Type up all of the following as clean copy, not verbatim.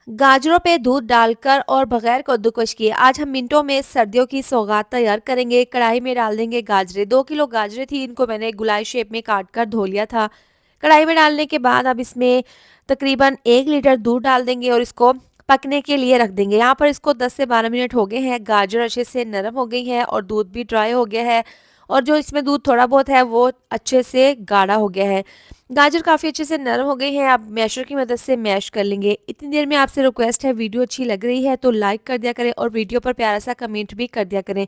गाजरों पे दूध डालकर और बगैर कद्दूकस किए आज हम मिनटों में सर्दियों की सौगात तैयार करेंगे। कढ़ाई में डाल देंगे गाजरें। 2 किलो गाजरें थी, इनको मैंने गोलाई शेप में काट कर धो लिया था। कढ़ाई में डालने के बाद अब इसमें तकरीबन 1 लीटर दूध डाल देंगे और इसको पकने के लिए रख देंगे। यहाँ पर इसको 10 से 12 मिनट हो गए हैं। गाजर अच्छे से नरम हो गई है और दूध भी ड्राई हो गया है और जो इसमें दूध थोड़ा बहुत है वो अच्छे से गाढ़ा हो गया है। गाजर काफ़ी अच्छे से नरम हो गई है। आप मैशर की मदद से मैश कर लेंगे। इतनी देर में आपसे रिक्वेस्ट है, वीडियो अच्छी लग रही है तो लाइक कर दिया करें और वीडियो पर प्यारा सा कमेंट भी कर दिया करें।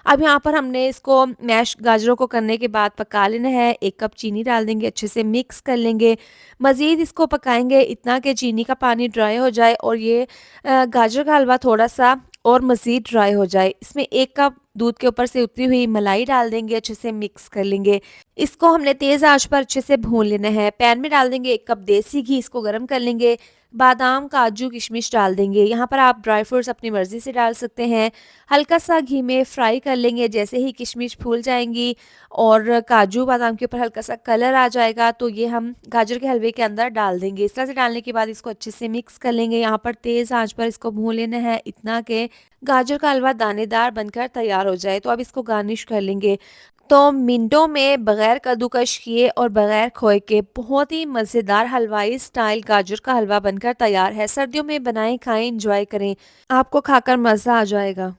अब यहाँ पर हमने इसको मैश गाजरों को करने के बाद पका लेना है। 1 कप चीनी डाल देंगे, अच्छे से मिक्स कर लेंगे। मज़ीद इसको पकाएंगे इतना कि चीनी का पानी ड्राई हो जाए और ये गाजर का हलवा थोड़ा-सा और मज़ीद ड्राई हो जाए। इसमें 1 कप दूध के ऊपर से उतरी हुई मलाई डाल देंगे, अच्छे से मिक्स कर लेंगे। इसको हमने तेज़ आँच पर अच्छे से भून लेना है। पैन में डाल देंगे 1 कप देसी घी, इसको गरम कर लेंगे। बादाम, काजू, किशमिश डाल देंगे। यहाँ पर आप ड्राई फ्रूट्स अपनी मर्ज़ी से डाल सकते हैं। हल्का-सा घी में फ्राई कर लेंगे। जैसे ही किशमिश फूल जाएँगी और काजू, बादाम के ऊपर हल्का-सा कलर आ जाएगा तो ये हम गाजर के हलवे के अंदर डाल देंगे। इस तरह से डालने के बाद इसको अच्छे से मिक्स कर लेंगे। यहाँ पर तेज़ आँच पर इसको भून लेना है इतना कि गाजर का हलवा दानेदार बनकर तैयार हो जाए। तो अब इसको गार्निश कर लेंगे। तो मिनटों में बगैर कद्दूकस किए और बगैर खोए के बहुत ही मज़ेदार हलवाई स्टाइल गाजर का हलवा बनकर तैयार है। सर्दियों में बनाएं, खाएं, एंजॉय करें। आपको खाकर मज़ा आ जाएगा।